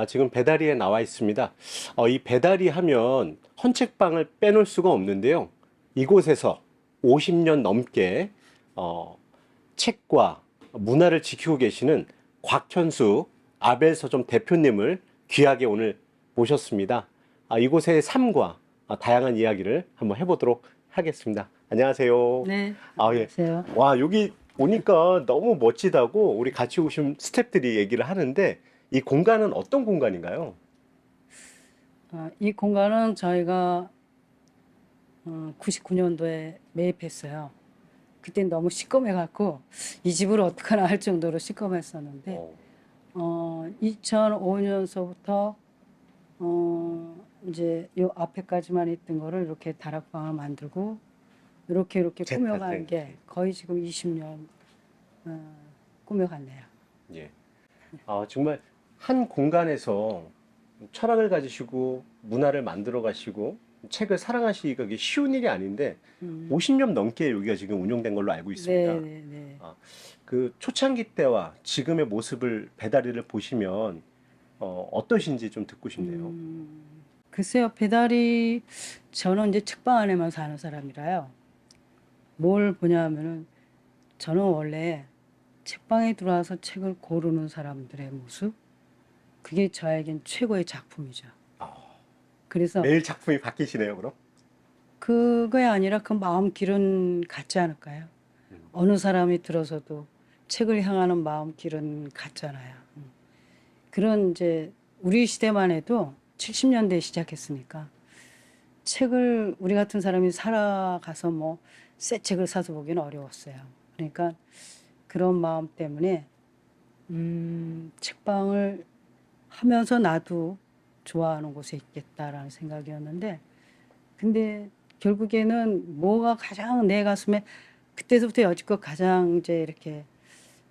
지금 배다리에 나와 있습니다. 이 배다리 하면 헌책방을 빼놓을 수가 없는데요. 이곳에서 50년 넘게 책과 문화를 지키고 계시는 곽현수 아벨 서점 대표님을 귀하게 오늘 모셨습니다. 이곳의 삶과 다양한 이야기를 한번 해보도록 하겠습니다. 안녕하세요. 네, 예. 안녕하세요. 와, 여기 오니까 너무 멋지다고 우리 같이 오신 스태프들이 얘기를 하는데 이 공간은 어떤 공간인가요? 이 공간은 저희가 99년도에 매입했어요. 그때 너무 시꺼매갖고 이 집을 어떡하나 할 정도로 시꺼맸었는데 어, 2005년서부터 이제 요 앞에까지만 있던 거를 이렇게 다락방을 만들고 이렇게 꾸며간 게 거의 지금 20년 꾸며갔네요. 예. 정말 한 공간에서 철학을 가지시고 문화를 만들어 가시고 책을 사랑하시기가 이게 쉬운 일이 아닌데 50년 넘게 여기가 지금 운영된 걸로 알고 있습니다. 네네네. 그 초창기 때와 지금의 모습을 배다리를 보시면 어떠신지 좀 듣고 싶네요. 글쎄요, 배달이 저는 이제 책방 안에만 사는 사람이라요. 뭘 보냐면은 저는 원래 책방에 들어와서 책을 고르는 사람들의 모습, 그게 저에겐 최고의 작품이죠. 그래서 매일 작품이 바뀌시네요, 그럼? 그거에 아니라 그 마음 길은 같지 않을까요? 어느 사람이 들어서도 책을 향하는 마음 길은 같잖아요. 그런 이제 우리 시대만 해도 70년대에 시작했으니까 책을 우리 같은 사람이 살아가서 뭐 새 책을 사서 보기는 어려웠어요. 그러니까 그런 마음 때문에 책방을 하면서 나도 좋아하는 곳에 있겠다라는 생각이었는데 근데 결국에는 뭐가 가장 내 가슴에 그때서부터 여지껏 가장 이제 이렇게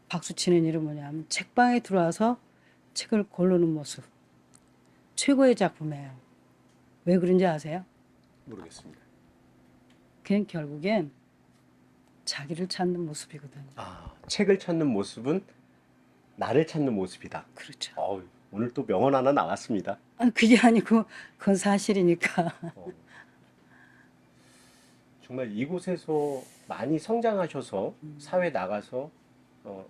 박수치는 일은 뭐냐면 책방에 들어와서 책을 고르는 모습. 최고의 작품이에요. 왜 그런지 아세요? 모르겠습니다. 그냥 결국엔 자기를 찾는 모습이거든요. 책을 찾는 모습은 나를 찾는 모습이다. 그렇죠. 오늘 또 명언 하나 나왔습니다. 그게 아니고 그건 사실이니까. 정말 이곳에서 많이 성장하셔서 사회 나가서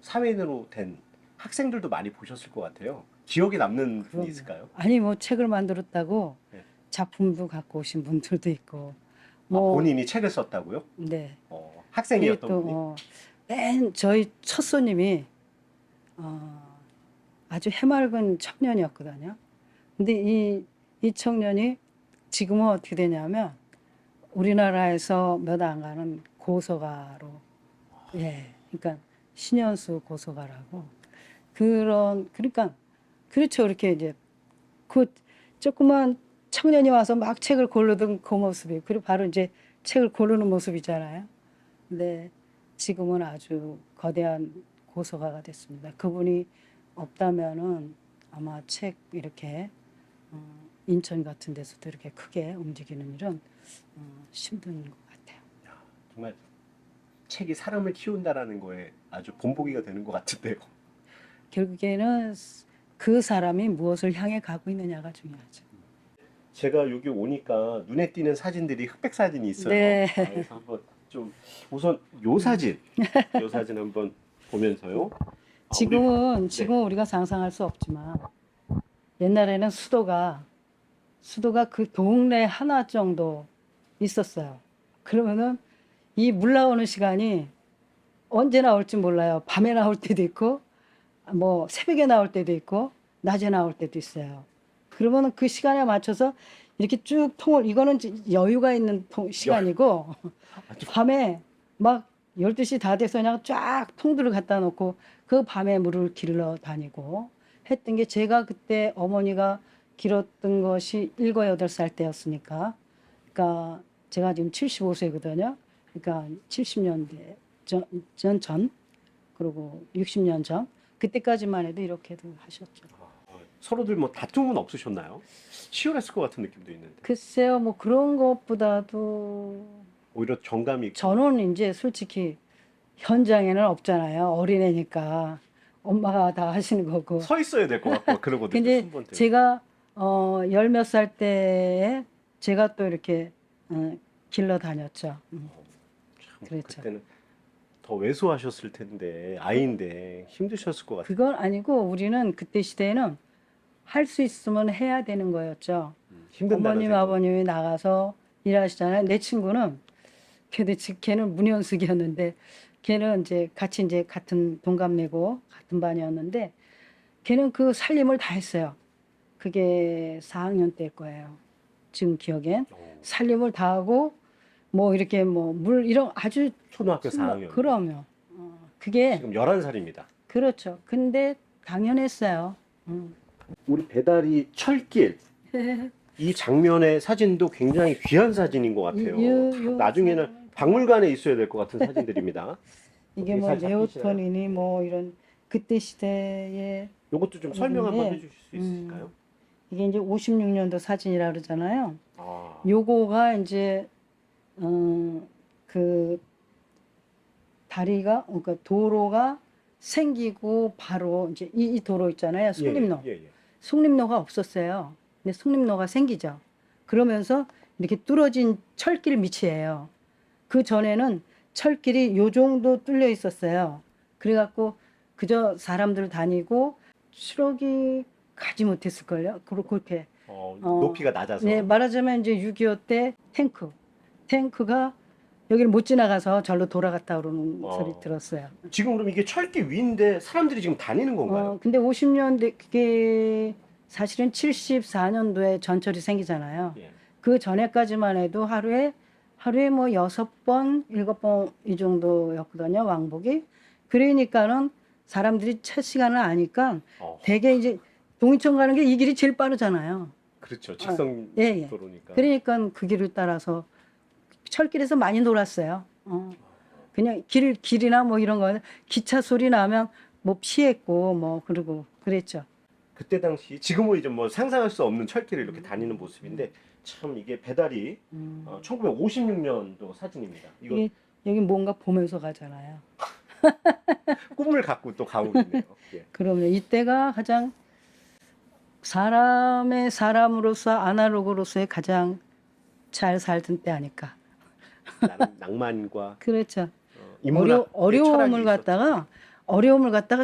사회인으로 된 학생들도 많이 보셨을 것 같아요. 기억에 남는 분이 그럼요. 있을까요? 아니 뭐 책을 만들었다고 네. 작품도 갖고 오신 분들도 있고 뭐 본인이 책을 썼다고요? 네. 그게 학생이었던 또 분이? 맨 저희 첫 손님이 아주 해맑은 청년이었거든요. 근데 이 청년이 지금은 어떻게 되냐면 우리나라에서 몇 안 가는 고소가로, 예, 그러니까 신현수 고소가라고 그러니까 그렇죠. 이렇게 이제 그 조그만 청년이 와서 막 책을 고르던 그 모습이 그리고 바로 이제 책을 고르는 모습이잖아요. 근데 지금은 아주 거대한 고소가가 됐습니다. 그분이 없다면은 아마 책 이렇게 인천 같은 데서도 이렇게 크게 움직이는 일은 힘든 것 같아요. 정말 책이 사람을 키운다라는 거에 아주 본보기가 되는 것 같은데요. 결국에는 그 사람이 무엇을 향해 가고 있느냐가 중요하죠. 제가 여기 오니까 눈에 띄는 사진들이 흑백 사진이 있어요. 네. 그래서 한번 좀 우선 요 사진 한번 보면서요. 지금은 우리가 상상할 수 없지만 옛날에는 수도가 그 동네 하나 정도 있었어요. 그러면은 이 물 나오는 시간이 언제 나올지 몰라요. 밤에 나올 때도 있고 뭐 새벽에 나올 때도 있고 낮에 나올 때도 있어요. 그러면은 그 시간에 맞춰서 이렇게 쭉 통을 이거는 이제 여유가 있는 시간이고 밤에 막 12시 다 돼서 그냥 쫙 통들을 갖다 놓고 그 밤에 물을 길러 다니고 했던 게 제가 그때 어머니가 길었던 것이 7, 8살 때였으니까 그러니까 제가 지금 75세거든요. 그러니까 70년대 전 그리고 60년 전 그때까지만 해도 이렇게도 하셨죠. 서로들 뭐 다툼은 없으셨나요? 치열했을 것 같은 느낌도 있는데 글쎄요, 뭐 그런 것보다도 오히려 정감이 있고 저는 이제 솔직히 현장에는 없잖아요. 어린애니까 엄마가 다 하시는 거고. 서 있어야 될 것 같고 그러거든요. 근데 순번 때문에. 제가 열 몇 살 때에 제가 또 이렇게 길러 다녔죠. 참 그랬죠. 그때는 더 왜소하셨을 텐데 아이인데 힘드셨을 것 같아요. 그건 아니고 우리는 그때 시대에는 할 수 있으면 해야 되는 거였죠. 힘든다는 어머님 생각. 아버님이 나가서 일하시잖아요. 내 친구는 걔는 문현숙이었는데 걔는 이제 같이 이제 같은 동갑내고 같은 반이었는데 걔는 그 살림을 다 했어요. 그게 4학년 때일 거예요. 지금 기억엔 살림을 다 하고 뭐 이렇게 뭐 물 이런 아주 초등학교 4학년. 그러면 그게 지금 11살입니다. 그렇죠. 근데 당연했어요. 우리 배달이 철길 이 장면의 사진도 굉장히 귀한 사진인 것 같아요. 나중에는 박물관에 있어야 될 것 같은 사진들입니다. 이게 뭐 네오톤이니 뭐 이런 그때 시대에 이것도 좀 설명 한번 그런데, 해주실 수 있을까요? 이게 이제 56년도 사진이라 그러잖아요. 아, 요거가 이제 그 다리가 그러니까 도로가 생기고 바로 이제 이 도로 있잖아요. 속림로. 예, 예. 속림로가 없었어요. 근데 속림로가 생기죠. 그러면서 이렇게 뚫어진 철길 밑이에요. 그 전에는 철길이 요 정도 뚫려 있었어요. 그래갖고 그저 사람들 다니고 추럭이 가지 못했을걸요. 그렇게. 높이가 낮아서. 네, 말하자면 이제 6.25 때 탱크가 여기를 못 지나가서 절로 돌아갔다 그러는 소리 들었어요. 지금 그럼 이게 철길 위인데 사람들이 지금 다니는 건가요? 근데 50년대 그게 사실은 74년도에 전철이 생기잖아요. 예. 그 전에까지만 해도 하루에 뭐 6번, 7번 이 정도였거든요, 왕복이. 그러니까는 사람들이 첫 시간을 아니까 대개 이제 동인천 가는 게 이 길이 제일 빠르잖아요. 그렇죠. 직선 예. 도로니까. 그러니까 그 길을 따라서 철길에서 많이 놀았어요. 그냥 길이나 뭐 이런 거 기차 소리 나면 뭐 피했고 뭐 그러고 그랬죠. 그때 당시 지금은 이제 뭐 상상할 수 없는 철길을 이렇게 다니는 모습인데 참 이게 배달이 1956년도 사진입니다. 이거 이게 여기 뭔가 보면서 가잖아요. 꿈을 갖고 또 가고 있네요. 예. 그러면 이때가 가장 사람으로서 아날로그로서의 가장 잘 살던 때 아닐까. 낭만과 그렇죠. 인문학 어려움을 갖다가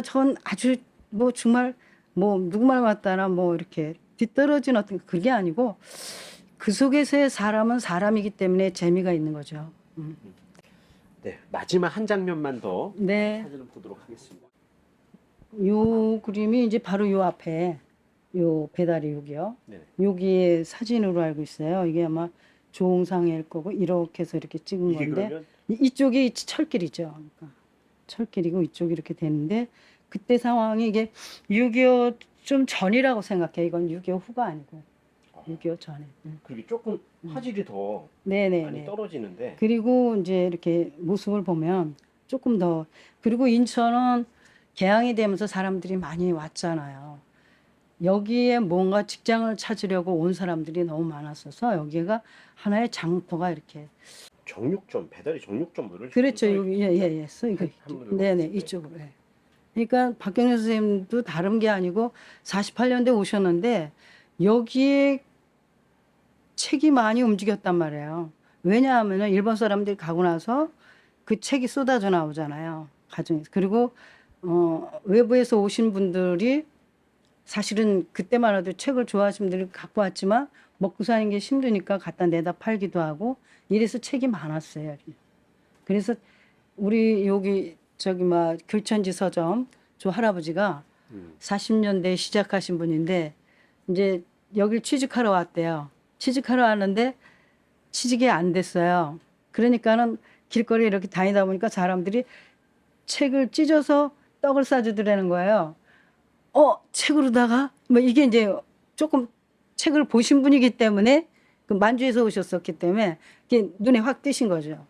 전 아주 뭐 정말 뭐 누구말 맞다나 뭐 이렇게 뒤떨어진 어떤 그게 아니고 그 속에서의 사람은 사람이기 때문에 재미가 있는 거죠. 네, 마지막 한 장면만 더 네. 사진을 보도록 하겠습니다. 요 그림이 이제 바로 요 앞에 요 배달이 여기요. 네. 여기에 사진으로 알고 있어요. 이게 아마 조홍상일 거고 이렇게 해서 이렇게 찍은 이게 건데 그러면 이쪽이 철길이죠. 그러니까 철길이고 이쪽이 이렇게 되는데 그때 상황이 이게 6.25 좀 전이라고 생각해. 이건 6.25 후가 아니고 6.25 전에. 그게 조금 화질이 더 네네. 많이 떨어지는데 그리고 이제 이렇게 모습을 보면 조금 더 그리고 인천은 개항이 되면서 사람들이 많이 왔잖아요. 여기에 뭔가 직장을 찾으려고 온 사람들이 너무 많았어서 여기가 하나의 장터가 이렇게 정육점 배달이 정육점 이런 그렇죠. 식으로 여기 예예. 이거 한문으로 네네 네. 이쪽으로. 예. 그러니까 박경래 선생님도 다른 게 아니고 48년대 오셨는데 여기에 책이 많이 움직였단 말이에요. 왜냐하면 일본 사람들이 가고 나서 그 책이 쏟아져 나오잖아요. 가정에서. 그리고 외부에서 오신 분들이 사실은 그때만 해도 책을 좋아하시는 분들이 갖고 왔지만 먹고 사는 게 힘드니까 갖다 내다 팔기도 하고 이래서 책이 많았어요. 그래서 우리 여기 저기 막 교천지 서점 저 할아버지가 40년대 시작하신 분인데 이제 여길 취직하러 왔대요. 취직하러 왔는데 취직이 안 됐어요. 그러니까는 길거리에 이렇게 다니다 보니까 사람들이 책을 찢어서 떡을 싸주더라는 거예요. 책으로다가 뭐 이게 이제 조금 책을 보신 분이기 때문에 그 만주에서 오셨었기 때문에 이게 눈에 확 띄신 거죠.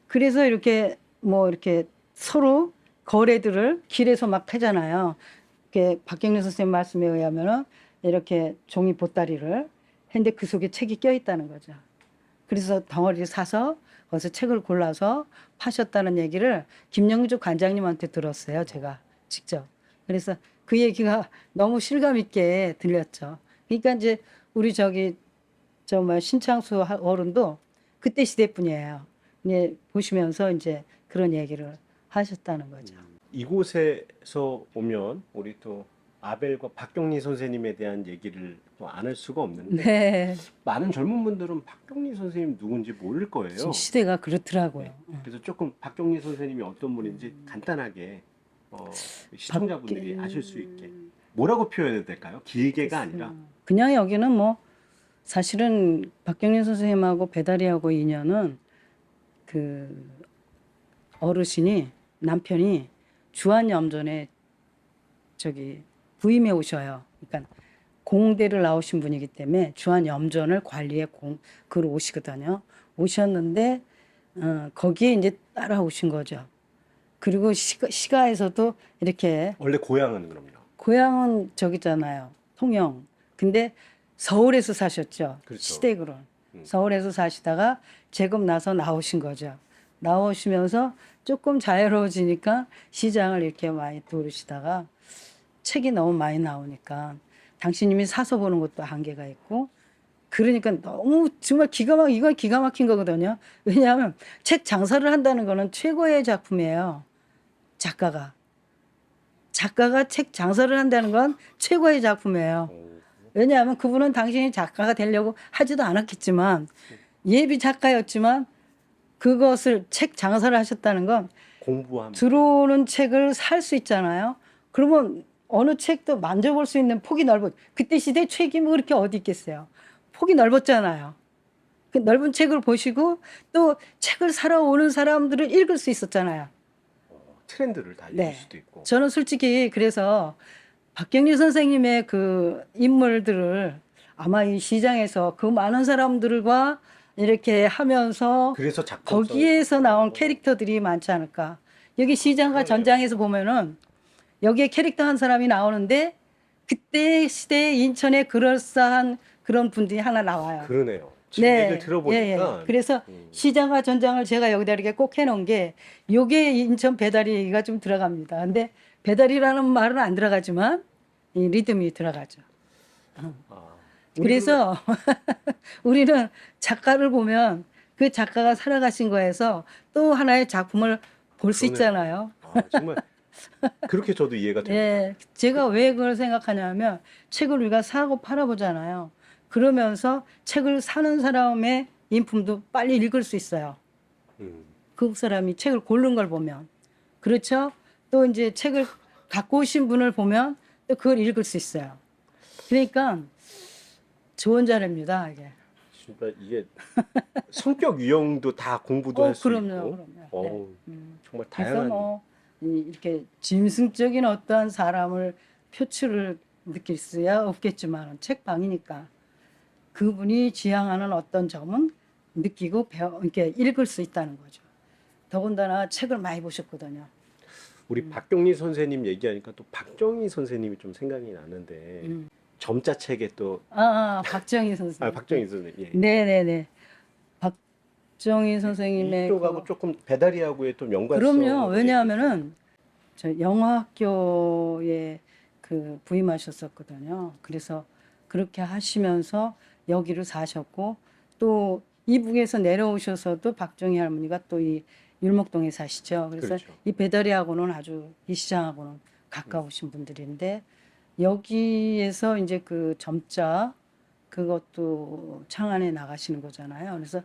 그래서 이렇게 뭐 이렇게 서로 거래들을 길에서 막 하잖아요. 이렇게 박경래 선생님 말씀에 의하면은 이렇게 종이 보따리를 했는데 그 속에 책이 껴 있다는 거죠. 그래서 덩어리를 사서 거기서 책을 골라서 파셨다는 얘기를 김영주 관장님한테 들었어요. 제가 직접. 그래서 그 얘기가 너무 실감 있게 들렸죠. 그러니까 이제 우리 저기 정말 신창수 어른도 그때 시대뿐이에요. 이제 보시면서 이제 그런 얘기를 하셨다는 거죠. 이곳에서 오면 우리 또 아벨과 박경리 선생님에 대한 얘기를 또 안 할 수가 없는데 네. 많은 젊은 분들은 박경리 선생님 누군지 모를 거예요. 지금 시대가 그렇더라고요. 네. 그래서 조금 박경리 선생님이 어떤 분인지 간단하게 시청자분들이 아실 수 있게 뭐라고 표현해야 될까요? 길게가 아니라 그냥 여기는 뭐 사실은 박경린 선생님하고 배다리하고 인연은 그 어르신이 남편이 주한염전에 저기 부임해 오셔요. 그러니까 공대를 나오신 분이기 때문에 주한염전을 관리해 그로 오시거든요. 오셨는데 거기에 이제 따라오신 거죠. 그리고 시가에서도 이렇게 원래 고향은 그럼요. 고향은 저기잖아요. 통영. 근데 서울에서 사셨죠. 그렇죠. 시댁으로. 서울에서 사시다가 재급 나서 나오신 거죠. 나오시면서 조금 자유로워지니까 시장을 이렇게 많이 도우시다가 책이 너무 많이 나오니까 당신님이 사서 보는 것도 한계가 있고 그러니까 너무 정말 이건 기가 막힌 거거든요. 왜냐하면 책 장사를 한다는 거는 최고의 작품이에요. 작가가 책 장사를 한다는 건 최고의 작품이에요. 왜냐하면 그분은 당신이 작가가 되려고 하지도 않았겠지만 예비 작가였지만 그것을 책 장사를 하셨다는 건 공부하면 들어오는 책을 살 수 있잖아요. 그러면 어느 책도 만져볼 수 있는 폭이 그때 시대 책이 뭐 그렇게 어디 있겠어요. 폭이 넓었잖아요. 그 넓은 책을 보시고 또 책을 사러 오는 사람들을 읽을 수 있었잖아요. 트렌드를 다 읽을 네. 수도 있고. 저는 솔직히 그래서 박경리 선생님의 그 인물들을 아마 이 시장에서 그 많은 사람들과 이렇게 하면서 그래서 작품성이 거기에서 나온 있고. 캐릭터들이 많지 않을까. 여기 시장과 그러네요. 전장에서 보면은 여기에 캐릭터 한 사람이 나오는데 그때 시대에 인천에 그럴싸한 그런 분들이 하나 나와요. 그러네요. 지금 얘기를 들어보니까 예. 그래서 시장과 전장을 제가 여기다 이렇게 꼭 해놓은 게 요게 인천 배다리 얘기가 좀 들어갑니다. 근데 배다리라는 말은 안 들어가지만 이 리듬이 들어가죠. 아, 그래서 우리는 작가를 보면 그 작가가 살아가신 거에서 또 하나의 작품을 볼 수 그러네요. 있잖아요. 정말 그렇게 저도 이해가 됩니다. 예, 제가 왜 그걸 생각하냐면 책을 우리가 사고 팔아보잖아요. 그러면서 책을 사는 사람의 인품도 빨리 읽을 수 있어요. 음, 그 사람이 책을 고른 걸 보면. 그렇죠? 또 이제 책을 갖고 오신 분을 보면 또 그걸 읽을 수 있어요. 그러니까 좋은 자료입니다, 이게. 진짜 이게 성격 유형도 다 공부도 할 수 있고. 그럼요. 정말 그래서 다양한. 뭐 이렇게 짐승적인 어떠한 사람을 표출을 느낄 수야 없겠지만 책방이니까 그분이 지향하는 어떤 점은 느끼고 이렇게 읽을 수 있다는 거죠. 더군다나 책을 많이 보셨거든요. 우리 박경리 선생님 얘기하니까 또 박정희 선생님이 좀 생각이 나는데 점자 책에 또 박정희 선생님. 박정희 선생님. 예. 네네네. 박정희 선생님의 이쪽하고 조금 배다리하고의 또 연관성. 그럼요. 왜냐하면은 저 영어학교에 그 부임하셨었거든요. 그래서 그렇게 하시면서 여기를 사셨고 또 이북에서 내려오셔서도 박정희 할머니가 또 이 율목동에 사시죠. 그래서 그렇죠. 이 배다리하고는 아주 이 시장하고는 가까우신 분들인데 여기에서 이제 그 점자 그것도 창안에 나가시는 거잖아요. 그래서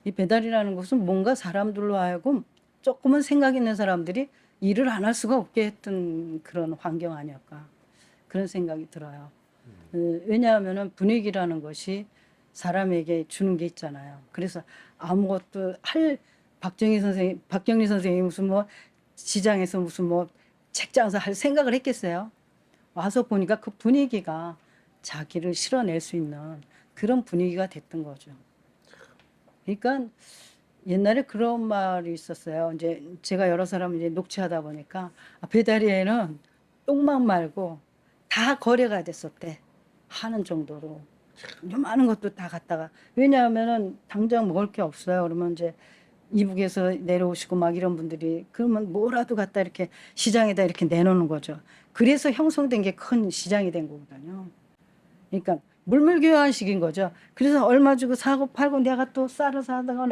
이 배달이라는 것은 뭔가 사람들로 하여금 조금은 생각 있는 사람들이 일을 안 할 수가 없게 했던 그런 환경 아니었까 그런 생각이 들어요. 왜냐하면은 분위기라는 것이 사람에게 주는 게 있잖아요. 그래서 아무것도 박경리 선생님이 무슨 뭐 시장에서 무슨 뭐 책 장사 할 생각을 했겠어요? 와서 보니까 그 분위기가 자기를 실어낼 수 있는 그런 분위기가 됐던 거죠. 그러니까 옛날에 그런 말이 있었어요. 이제 제가 여러 사람 이제 녹취하다 보니까 배다리에는 똥만 말고 다 거래가 됐었대. 하는 정도로. 많은 것도 다 갖다가. 왜냐하면은 당장 먹을 게 없어요. 그러면 이제 이북에서 내려오시고 막 이런 분들이 그러면 뭐라도 갖다 이렇게 시장에다 이렇게 내놓는 거죠. 그래서 형성된 게 큰 시장이 된 거거든요. 그러니까 물물교환식인 거죠. 그래서 얼마 주고 사고 팔고 내가 또 쌀을 사다가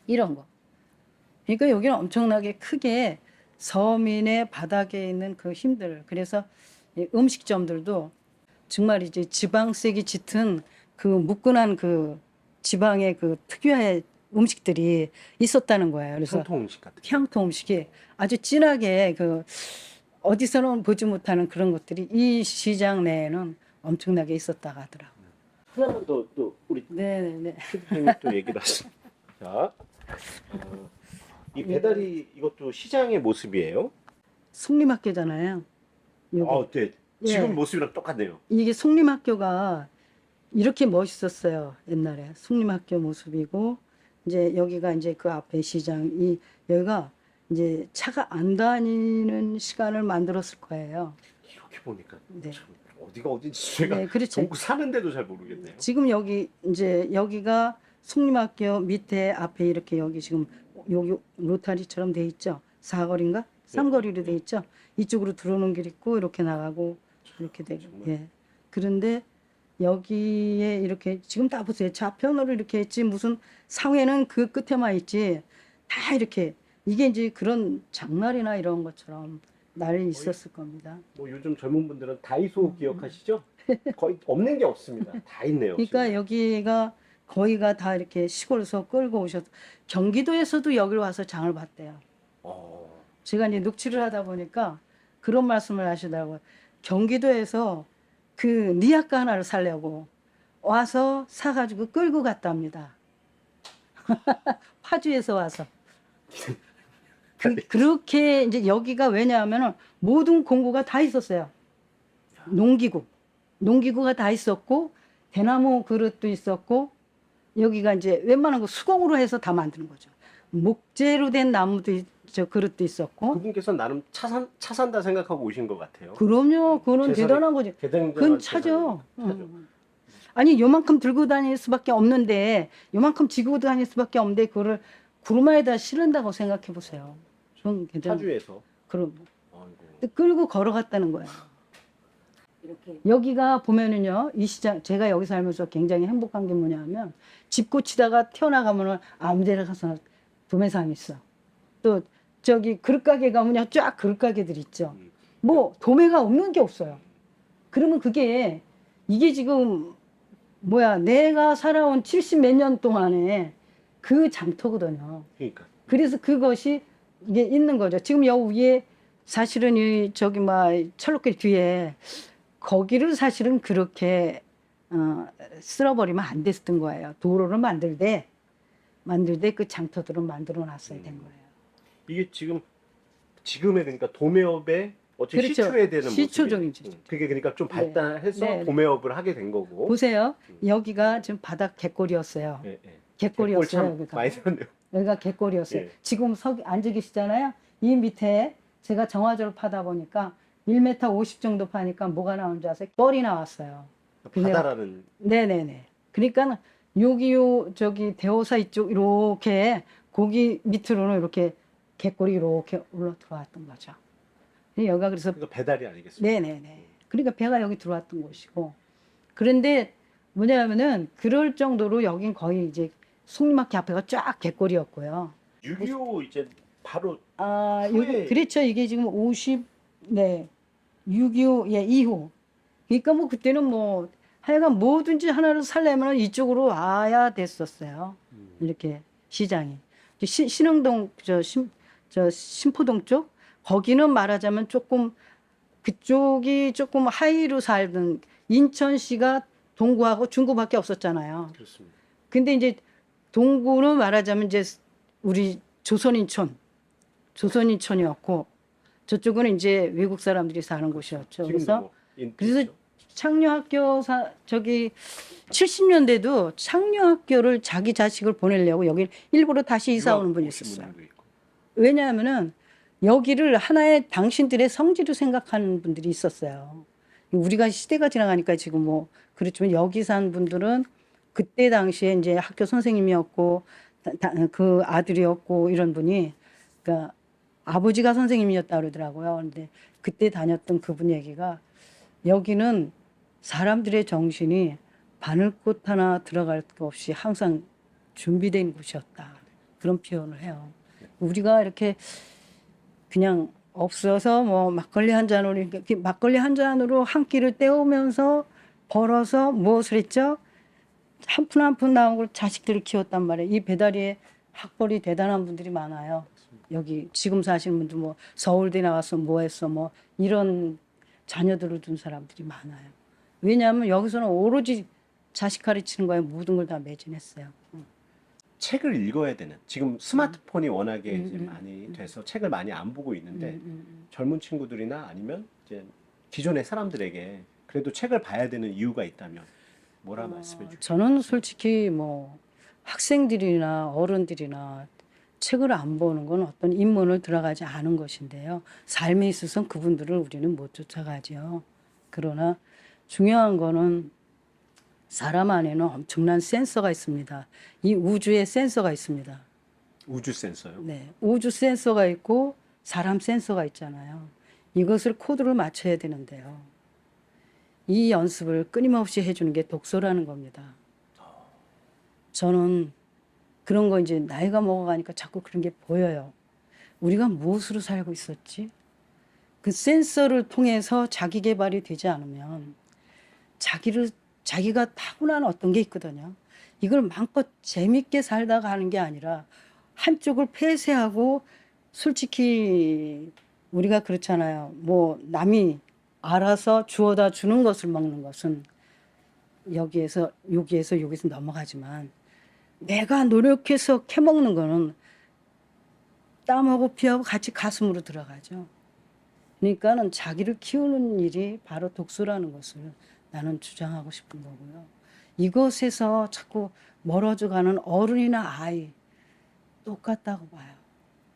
이런 거. 그러니까 여기는 엄청나게 크게 서민의 바닥에 있는 그 힘들. 그래서 이 음식점들도 정말 이제 지방색이 짙은 그 무근한 그 지방의 그 특유의 음식들이 있었다는 거예요. 그래서 향토 음식 같은. 향토 음식이 아주 진하게 그 어디서는 보지 못하는 그런 것들이 이 시장 내에는 엄청나게 있었다고 하더라고요. 하나만 더 우리 네네네. 피디님이 또 얘기를 하시죠. 자, 이 배달이 이것도 시장의 모습이에요. 속림학교잖아요. 여기. 네. 예. 지금 모습이랑 똑같네요. 이게 속림학교가 이렇게 멋있었어요. 옛날에 속림학교 모습이고 이제 여기가 이제 그 앞에 시장이 여기가 이제 차가 안 다니는 시간을 만들었을 거예요. 이렇게 보니까 네. 참 어디가 어딘지 제가 네, 그렇죠. 동구 사는데도 잘 모르겠네요. 지금 여기 이제 여기가 속림학교 밑에 앞에 이렇게 여기 지금 여기 로타리처럼 돼 있죠. 사거리인가? 삼거리로 돼 있죠. 이쪽으로 들어오는 길 있고 이렇게 나가고 이렇게 되고. 정말. 예. 그런데 여기에 이렇게 지금 다 보세요. 좌편으로 이렇게 했지 무슨 상회는 그 끝에만 있지 다 이렇게 이게 이제 그런 장날이나 이런 것처럼 날이 있었을 겁니다. 뭐 요즘 젊은 분들은 다이소 기억하시죠? 거의 없는 게 없습니다. 다 있네요. 그러니까 지금. 여기가 거의가 다 이렇게 시골에서 끌고 오셔서 경기도에서도 여기를 와서 장을 봤대요. 어, 제가 이제 녹취를 하다 보니까 그런 말씀을 하시더라고요. 경기도에서 그 니아까 하나를 사려고 와서 사가지고 끌고 갔답니다. 파주에서 와서. 그렇게 이제 여기가 왜냐하면 모든 공구가 다 있었어요. 농기구가 다 있었고 대나무 그릇도 있었고 여기가 이제 웬만한 거 수공으로 해서 다 만드는 거죠. 목재로 된 나무도 저 그릇도 있었고. 그분께서 나름 차 산다 생각하고 오신 것 같아요. 그럼요, 그거는 재산이- 대단한 거지. 대단한 그건 차죠. 아니 요만큼 들고 다닐 수밖에 없는데 요만큼 지고 다닐 수밖에 없는데 그거를 구루마에다 실은다고 생각해 보세요. 그건 괜찮. 파주에서. 그럼 아이고. 끌고 걸어갔다는 거예요. 이렇게 여기가 보면은요, 이 시장 제가 여기 살면서 굉장히 행복한 게 뭐냐면 집 고치다가 튀어나가면은 아무데나 가서 도매상이 있어. 또 저기 그릇 가게 가면 쫙 그릇 가게들 있죠. 뭐 도매가 없는 게 없어요. 그러면 그게 이게 지금 뭐야 내가 살아온 70 몇 년 동안에 그 장터거든요. 그러니까. 그래서 그것이 이게 있는 거죠. 지금 여기 위에 사실은 이 저기 막 철로길 뒤에 거기를 사실은 그렇게 쓸어버리면 안 됐던 거예요. 도로를 만들되 그 장터들은 만들어 놨어야 된 거예요. 이게 지금의 그러니까 도매업의 어째 그렇죠. 시초에 되는 시초적인 모습이에요. 그게 그러니까 좀 발달해서 네. 도매업을 하게 된 거고. 보세요. 여기가 지금 바닥 갯골이었어요. 예, 예. 갯골이었어요. 참 여기가. 많이 들었네요. 여기가 갯골이었어요. 예. 지금 앉아 계시잖아요. 이 밑에 제가 정화조를 파다 보니까 1m 50 정도 파니까 뭐가 나온 줄 아세요? 뻘이 나왔어요. 바다라는. 네네네. 그러니까 여기 저기 대호사 이쪽 이렇게 고기 밑으로는 이렇게 갯골이 이렇게 올라 들어왔던 거죠. 여기가 그래서 그러니까 배달이 아니겠습니까? 네네네. 그러니까 배가 여기 들어왔던 곳이고. 그런데 뭐냐면은 그럴 정도로 여긴 거의 이제 속리마켓 앞에가 쫙 갯골이었고요. 6.25 이제 바로 여기 그렇죠. 이게 지금 50, 네. 6.25, 예, 이후. 그러니까 뭐 그때는 뭐 하여간 뭐든지 하나를 살려면 이쪽으로 와야 됐었어요. 이렇게 시장이. 신흥동, 신포동 쪽? 거기는 말하자면 조금 그쪽이 조금 하이로 살던 인천시가 동구하고 중구밖에 없었잖아요. 그렇습니다. 근데 이제 동구는 말하자면 이제 우리 조선인촌이었고 저쪽은 이제 외국 사람들이 사는 곳이었죠. 그래서 창녀학교 저기 70년대도 창녀학교를 자기 자식을 보내려고 여기 일부러 다시 이사 오는 분이 있었어요. 왜냐하면은 여기를 하나의 당신들의 성지로 생각하는 분들이 있었어요. 우리가 시대가 지나가니까 지금 뭐 그렇지만 여기 산 분들은 그때 당시에 이제 학교 선생님이었고 그 아들이었고 이런 분이 그러니까 아버지가 선생님이었다 그러더라고요. 근데 그때 다녔던 그분 얘기가 여기는 사람들의 정신이 바늘꽃 하나 들어갈 것 없이 항상 준비된 곳이었다. 그런 표현을 해요. 우리가 이렇게 그냥 없어서 뭐 막걸리 한 잔으로 이렇게 막걸리 한 잔으로 한 끼를 때우면서 벌어서 무엇을 했죠? 한 푼 한 푼 나온 걸 자식들을 키웠단 말이에요. 이 배다리에 학벌이 대단한 분들이 많아요. 여기 지금 사시는 분들 뭐 서울대 나와서 뭐 했어 뭐 이런 자녀들을 둔 사람들이 많아요. 왜냐하면 여기서는 오로지 자식 가르치는 거에 모든 걸 다 매진했어요. 책을 읽어야 되는 지금 스마트폰이 워낙에 이제 많이 돼서 책을 많이 안 보고 있는데 젊은 친구들이나 아니면 이제 기존의 사람들에게 그래도 책을 봐야 되는 이유가 있다면 뭐라 말씀해 주세요? 저는 솔직히 뭐 학생들이나 어른들이나 책을 안 보는 건 어떤 인문을 들어가지 않은 것인데요. 삶에 있어서 그분들을 우리는 못 쫓아가죠. 그러나 중요한 거는 사람 안에는 엄청난 센서가 있습니다. 이 우주에 센서가 있습니다. 우주 센서요? 네, 우주 센서가 있고 사람 센서가 있잖아요. 이것을 코드를 맞춰야 되는데요. 이 연습을 끊임없이 해주는 게 독서라는 겁니다. 저는 그런 거 이제 나이가 먹어가니까 자꾸 그런 게 보여요. 우리가 무엇으로 살고 있었지? 그 센서를 통해서 자기 개발이 되지 않으면 자기가 타고난 어떤 게 있거든요. 이걸 마음껏 재밌게 살다가 하는 게 아니라 한쪽을 폐쇄하고 솔직히 우리가 그렇잖아요. 뭐 남이 알아서 주워다 주는 것을 먹는 것은 여기에서 넘어가지만 내가 노력해서 캐먹는 거는 땀하고 피하고 같이 가슴으로 들어가죠. 그러니까는 자기를 키우는 일이 바로 독서라는 것을 나는 주장하고 싶은 거고요. 이것에서 자꾸 멀어져 가는 어른이나 아이 똑같다고 봐요.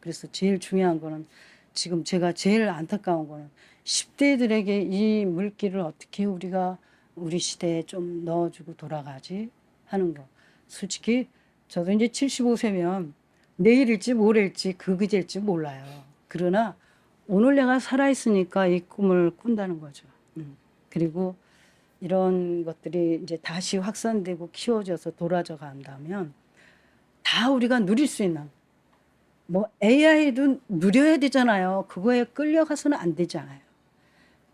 그래서 제일 중요한 거는 지금 제가 제일 안타까운 거는 10대들에게 이 물기를 어떻게 우리가 우리 시대에 좀 넣어주고 돌아가지 하는 거. 솔직히 저도 이제 75세면 내일일지 모레일지 그제일지 몰라요. 그러나 오늘 내가 살아있으니까 이 꿈을 꾼다는 거죠. 그리고 이런 것들이 이제 다시 확산되고 키워져서 돌아져 간다면 다 우리가 누릴 수 있는 뭐 AI도 누려야 되잖아요. 그거에 끌려가서는 안 되잖아요.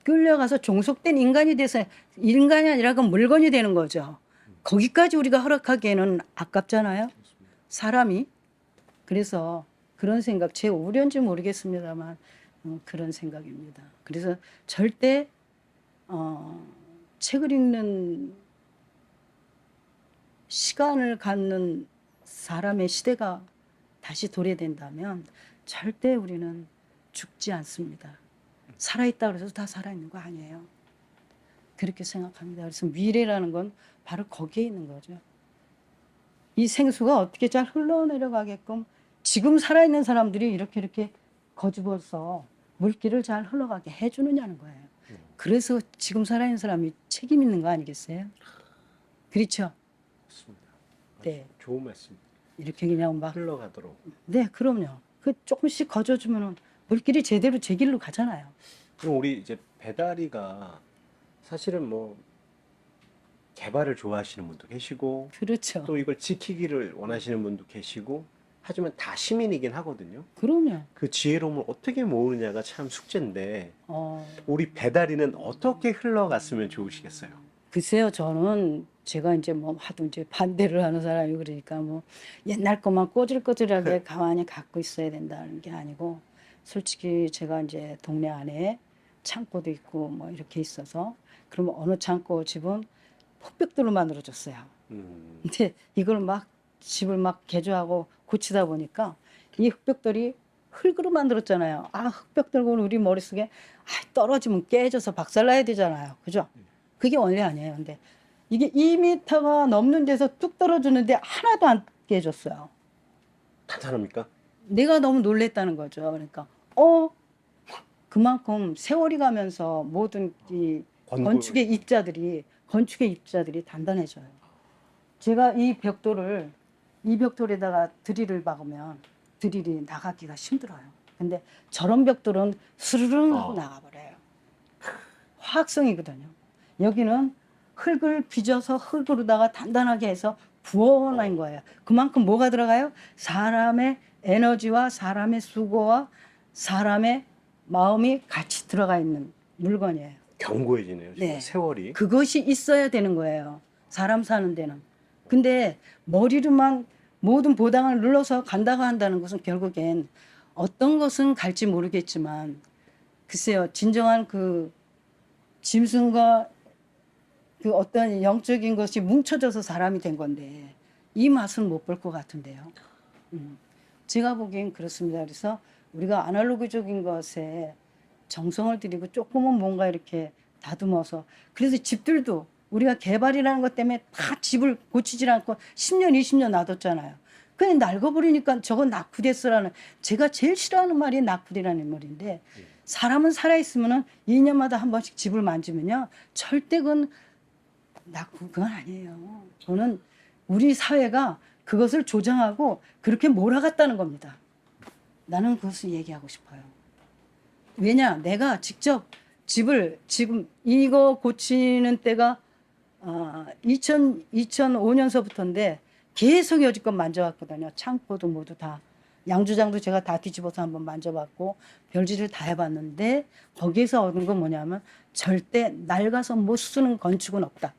끌려가서 종속된 인간이 돼서 인간이 아니라 그 물건이 되는 거죠. 거기까지 우리가 허락하기에는 아깝잖아요. 사람이. 그래서 그런 생각, 제 오련지 모르겠습니다만 그런 생각입니다. 그래서 절대 책을 읽는 시간을 갖는 사람의 시대가 다시 도래된다면 절대 우리는 죽지 않습니다. 살아있다 그래서 다 살아있는 거 아니에요. 그렇게 생각합니다. 그래서 미래라는 건 바로 거기에 있는 거죠. 이 생수가 어떻게 잘 흘러내려가게끔 지금 살아있는 사람들이 이렇게 거집어서 물길을 잘 흘러가게 해주느냐는 거예요. 그래서 지금 살아있는 사람이 책임 있는 거 아니겠어요? 그렇죠? 맞습니다. 네. 좋은 말씀. 이렇게 그냥 막 흘러가도록. 네, 그럼요. 그 조금씩 거저주면은 물길이 제대로 제 길로 가잖아요. 그럼 우리 이제 배다리가 사실은 뭐 개발을 좋아하시는 분도 계시고 그렇죠. 또 이걸 지키기를 원하시는 분도 계시고 하지만 다 시민이긴 하거든요. 그럼요. 그 지혜로움을 어떻게 모으느냐가 참 숙제인데 어, 우리 배다리는 어떻게 흘러갔으면 좋으시겠어요? 글쎄요, 저는 제가 이제 뭐 하도 이제 반대를 하는 사람이 그러니까 뭐 옛날 것만 꼬질꼬질하게 가만히 갖고 있어야 된다는 게 아니고 솔직히 제가 이제 동네 안에 창고도 있고 뭐 이렇게 있어서 그러면 어느 창고 집은 흑벽돌로 만들어줬어요. 근데 이걸 막 집을 막 개조하고 고치다 보니까 이 흑벽돌이 흙으로 만들었잖아요. 아, 흑벽돌고는 우리 머릿속에 떨어지면 깨져서 박살나야 되잖아요. 그죠? 그게 원래 아니에요. 근데 이게 2m가 넘는 데서 뚝 떨어지는데 하나도 안 깨졌어요. 탄탄합니까? 내가 너무 놀랬다는 거죠. 그러니까 그만큼 세월이 가면서 모든 이 건축의 입자들이 단단해져요. 제가 이 벽돌을 이 벽돌에다가 드릴을 박으면 드릴이 나가기가 힘들어요. 근데 저런 벽돌은 스르릉 하고 나가버려요. 화학성이거든요. 여기는 흙을 빚어서 흙으로다가 단단하게 해서 부어낸 거예요. 그만큼 뭐가 들어가요? 사람의 에너지와 사람의 수고와 사람의 마음이 같이 들어가 있는 물건이에요. 견고해지네요. 지금 네. 세월이. 그것이 있어야 되는 거예요. 사람 사는 데는. 근데 머리로만 모든 보당을 눌러서 간다고 한다는 것은 결국엔 어떤 것은 갈지 모르겠지만 글쎄요. 진정한 그 짐승과 그 어떤 영적인 것이 뭉쳐져서 사람이 된 건데 이 맛은 못 볼 것 같은데요. 제가 보기엔 그렇습니다. 그래서 우리가 아날로그적인 것에 정성을 들이고 조금은 뭔가 이렇게 다듬어서 그래서 집들도 우리가 개발이라는 것 때문에 다 집을 고치질 않고 10년, 20년 놔뒀잖아요. 그냥 낡아버리니까 저건 낙후됐어라는 제가 제일 싫어하는 말이 낙후되라는 말인데 사람은 살아있으면은 2년마다 한 번씩 집을 만지면요. 절대 그건 그건 아니에요. 저는 우리 사회가 그것을 조장하고 그렇게 몰아갔다는 겁니다. 나는 그것을 얘기하고 싶어요. 왜냐, 내가 직접 집을 지금 이거 고치는 때가 2005년서부터인데 계속 여지껏 만져왔거든요. 창고도 모두 다. 양주장도 제가 다 뒤집어서 한번 만져봤고 별짓을 다 해봤는데 거기에서 얻은 건 뭐냐면 절대 낡아서 못 쓰는 건축은 없다.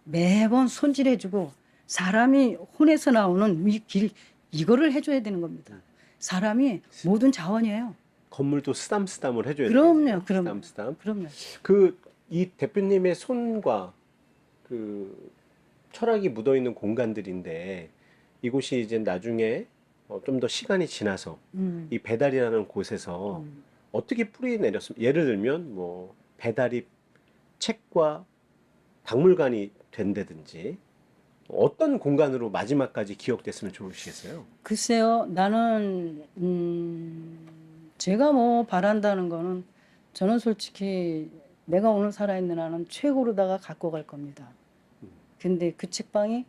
매번 손질해주고 사람이 혼에서 나오는 이 길 이거를 해줘야 되는 겁니다. 사람이 모든 자원이에요. 건물도 쓰담쓰담을 해줘야 그럼요, 되겠네요. 그럼요. 쓰담쓰담. 그럼요. 이 대표님의 손과 그 철학이 묻어 있는 공간들인데 이곳이 이제 나중에 좀 더 시간이 지나서 이 배달이라는 곳에서 어떻게 뿌리 내렸으면 예를 들면 뭐 배달이 책과 박물관이 된다든지 어떤 공간으로 마지막까지 기억됐으면 좋으시겠어요? 글쎄요, 나는 제가 뭐 바란다는 거는 저는 솔직히 내가 오늘 살아있는 한은 최고로다가 갖고 갈 겁니다. 근데 그 책방이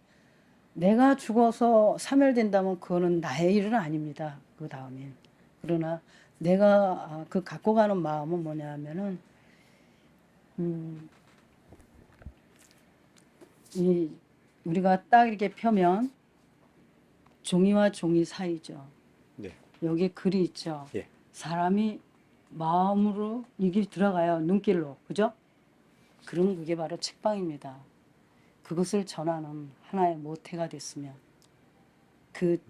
내가 죽어서 사멸된다면 그거는 나의 일은 아닙니다. 그 다음엔. 그러나 내가 그 갖고 가는 마음은 뭐냐 하면은 이 우리가 딱 이렇게 펴면 종이와 종이 사이죠. 네. 여기 글이 있죠. 예. 사람이 마음으로 이게 들어가요. 눈길로. 그죠? 그럼 그게 바로 책방입니다. 그것을 전하는 하나의 모태가 됐으면 그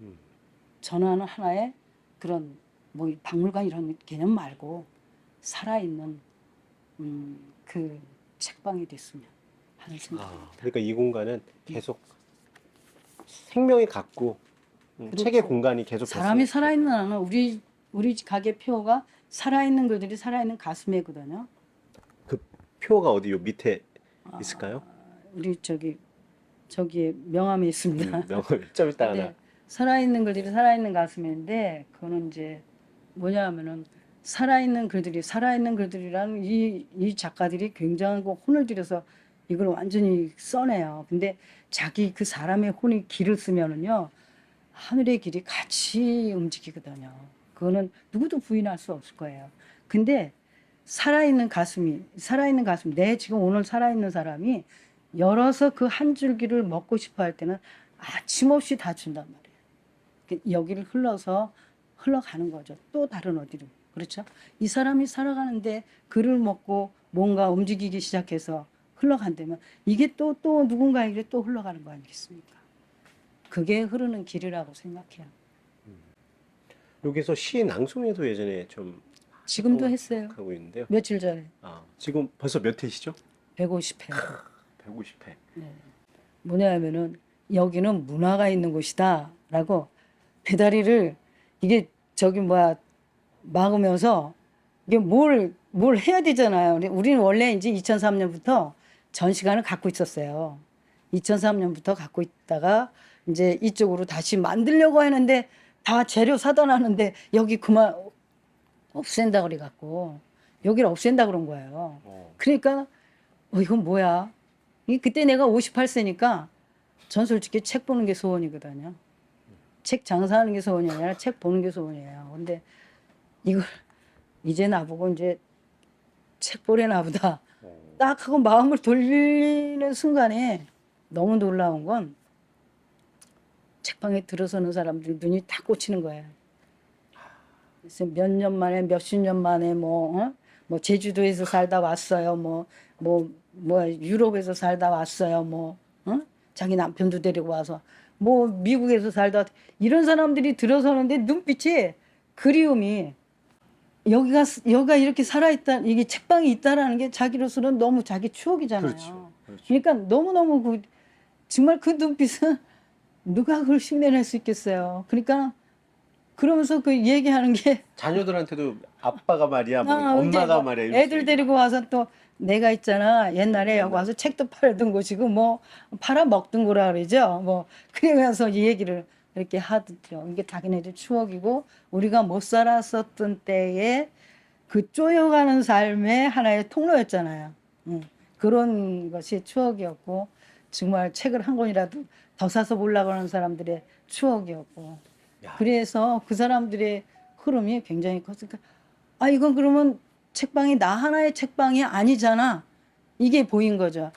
전하는 하나의 그런 뭐 박물관 이런 개념 말고 살아있는 그 책방이 됐으면 하는 생각입니다. 그러니까 이 공간은 계속 생명이 갖고 그렇죠. 책의 공간이 계속 사람이 됐으면 살아있는 한은 우리 가게 표가 살아있는 글들이 살아있는 가슴에거든요. 그 표가 어디 요 밑에 있을까요? 우리 저기에 명함에 있습니다. 좀 이따 하나. 네, 살아있는 글들이 살아있는 가슴인데 그거는 이제 뭐냐 하면은 살아있는 글들이라는 이 작가들이 굉장한 거 혼을 들여서 이걸 완전히 써내요. 근데 자기 그 사람의 혼이 길을 쓰면은요 하늘의 길이 같이 움직이거든요. 그거는 누구도 부인할 수 없을 거예요. 근데 살아있는 가슴, 내 지금 오늘 살아있는 사람이 열어서 그 한 줄기를 먹고 싶어 할 때는 아침없이 다 준단 말이에요. 여기를 흘러가는 거죠. 또 다른 어디로. 그렇죠? 이 사람이 살아가는데 글을 먹고 뭔가 움직이기 시작해서 흘러간다면 이게 또 누군가에게 또 흘러가는 거 아니겠습니까? 그게 흐르는 길이라고 생각해요. 여기서 시 낭송회도 예전에 좀 지금도 했어요. 하고 있는데요. 며칠 전에 지금 벌써 몇 회시죠? 150회. 150회. 뭐냐면은 여기는 문화가 있는 곳이다라고 배다리를 이게 막으면서 이게 뭘 해야 되잖아요. 우리는 원래 이제 2003년부터 전시관을 갖고 있었어요. 2003년부터 갖고 있다가 이제 이쪽으로 다시 만들려고 했는데 다 재료 사다 놨는데 여기 그만 없앤다 그래 갖고 여기를 없앤다 그런 거예요. 그러니까 이건 뭐야? 그때 내가 58세니까 전 솔직히 책 보는 게 소원이거든요. 책 장사하는 게 소원이 아니라 책 보는 게 소원이에요. 근데 이걸 이제 나보고 이제 책 보려나 보다. 딱 하고 마음을 돌리는 순간에 너무 놀라운 건 책방에 들어서는 사람들 눈이 딱 꽂히는 거예요. 그래서 몇 년 만에 몇십 년 만에 뭐 제주도에서 살다 왔어요. 뭐 유럽에서 살다 왔어요. 자기 남편도 데리고 와서 뭐 미국에서 살다 이런 사람들이 들어서는데 눈빛이 그리움이 여기가 이렇게 살아있다 이게 책방이 있다라는 게 자기로서는 너무 자기 추억이잖아요. 그렇죠. 그렇죠. 그러니까 너무너무 정말 그 눈빛은 누가 그걸 흉내낼 수 있겠어요. 그러니까 그러면서 그 얘기하는 게 자녀들한테도 아빠가 말이야, 뭐 이제 엄마가 뭐 말이야. 애들 데리고 와서 또 내가 있잖아 옛날에 여기 와서 책도 팔던 곳이고 뭐 팔아먹던 거라 그러죠. 뭐 그러면서 이 얘기를 이렇게 하더죠. 이게 자기네들 추억이고 우리가 못 살았었던 때에 그 쪼여가는 삶의 하나의 통로였잖아요. 그런 것이 추억이었고 정말 책을 한 권이라도 더 사서 보려고 하는 사람들의 추억이었고 야. 그래서 그 사람들의 흐름이 굉장히 컸으니까 이건 그러면 책방이 나 하나의 책방이 아니잖아. 이게 보인 거죠.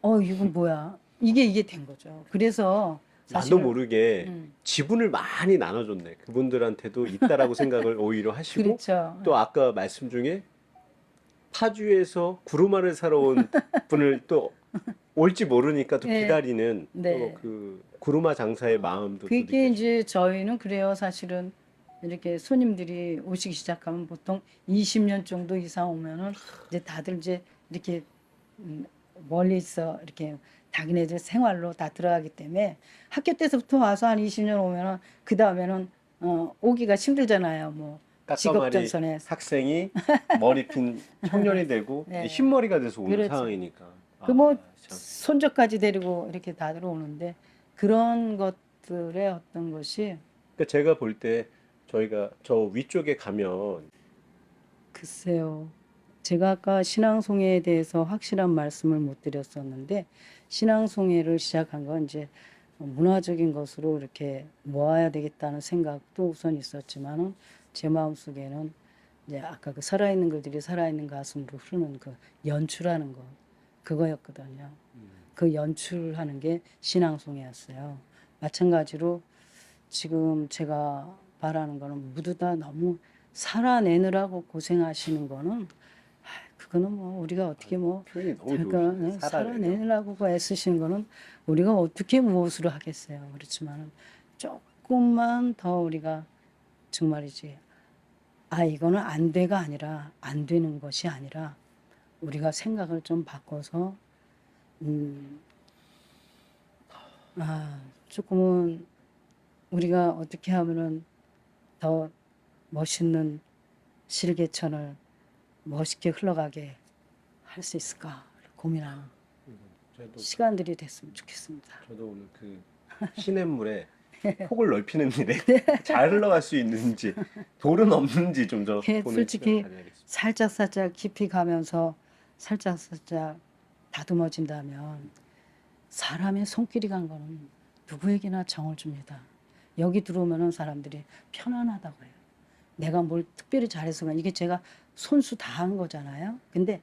이건 뭐야. 이게 된 거죠. 그래서 나도 사실은 모르게 지분을 많이 나눠줬네. 그분들한테도 있다라고 생각을 오히려 하시고 그렇죠. 또 아까 말씀 중에 파주에서 구루마를 사러 온 분을 또 올지 모르니까 또 네. 기다리는 네. 또 그 구루마 장사의 마음도 또 그게 느껴지고. 이제 저희는 그래요. 사실은 이렇게 손님들이 오시기 시작하면 보통 20년 정도 이상 오면은 이제 다들 이제 이렇게 멀리서 이렇게 자기네들 생활로 다 들어가기 때문에 학교 때부터 와서 한 20년 오면은 그 다음에는 오기가 힘들잖아요. 뭐 직업 까까마리 전선에 학생이 머리 핀 청년이 되고 네. 흰머리가 돼서 오는 그렇죠. 상황이니까. 그 뭐 참. 손주까지 데리고 이렇게 다들 오는데 그런 것들의 어떤 것이 그러니까 제가 볼 때 저희가 저 위쪽에 가면 글쎄요. 제가 아까 신앙송회에 대해서 확실한 말씀을 못 드렸었는데 신앙송회를 시작한 건 이제 문화적인 것으로 이렇게 모아야 되겠다는 생각도 우선 있었지만은 제 마음속에는 이제 아까 그 살아있는 글들이 살아있는 가슴으로 흐르는 그 연출하는 것 그거였거든요. 그 연출하는 게 신앙송회였어요. 마찬가지로 지금 제가 바라는 거는 모두 다 너무 살아내느라고 고생하시는 거는 그거는 뭐 우리가 어떻게 뭐 표현이 너무 그러니까 좋으시네. 살아내느라고 애쓰시는 거는 우리가 어떻게 무엇으로 하겠어요. 그렇지만 조금만 더 우리가 정말이지 이거는 안 돼가 아니라 안 되는 것이 아니라 우리가 생각을 좀 바꿔서 조금은 우리가 어떻게 하면은 더 멋있는 실개천을 멋있게 흘러가게 할 수 있을까 고민하는 저도, 시간들이 됐으면 좋겠습니다. 저도 오늘 그 시냇물에 폭을 넓히는 일에 잘 흘러갈 수 있는지 돌은 없는지 좀 더 그게 보는 솔직히 시간 가져야겠습니다. 살짝 깊이 가면서 살짝 다듬어진다면 사람의 손길이 간 거는 누구에게나 정을 줍니다. 여기 들어오면은 사람들이 편안하다고 해요. 내가 뭘 특별히 잘해서 이게 제가 손수 다 한 거잖아요. 근데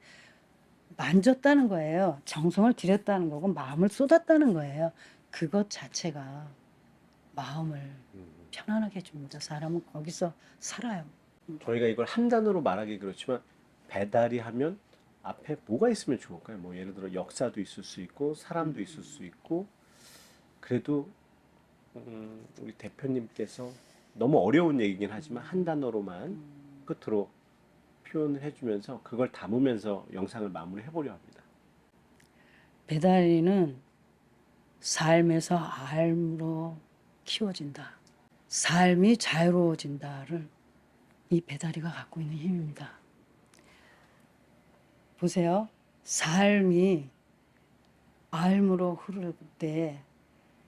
만졌다는 거예요. 정성을 들였다는 거고 마음을 쏟았다는 거예요. 그것 자체가 마음을 편안하게 해줍니다. 사람은 거기서 살아요. 저희가 이걸 한 단어로 말하기 그렇지만 배달이 하면 앞에 뭐가 있으면 좋을까요? 뭐 예를 들어 역사도 있을 수 있고 사람도 있을 수 있고 그래도 우리 대표님께서 너무 어려운 얘기긴 하지만 한 단어로만 끝으로 표현을 해주면서 그걸 담으면서 영상을 마무리해 보려 합니다. 배달이는 삶에서 삶으로 키워진다. 삶이 자유로워진다를 이 배다리가 갖고 있는 힘입니다. 보세요. 삶이 알무로 흐를 때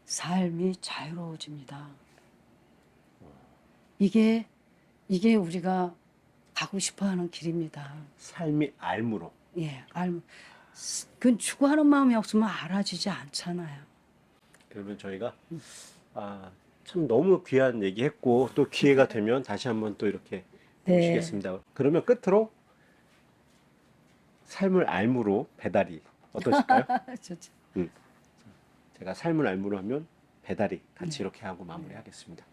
삶이 자유로워집니다. 이게 우리가 가고 싶어하는 길입니다. 삶이 알무로. 예, 알무. 그 추구하는 마음이 없으면 알아지지 않잖아요. 그러면 저희가 참 너무 귀한 얘기했고 또 기회가 되면 다시 한번 또 이렇게 네. 모시겠습니다. 그러면 끝으로 삶을 알무로 배달이 어떠실까요? 좋죠. 제가 삶을 알무로 하면 배달이 같이 이렇게 하고 마무리하겠습니다.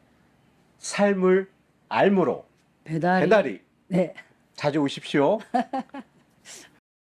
삶을 알무로 배달이. 배달이 네. 자주 오십시오.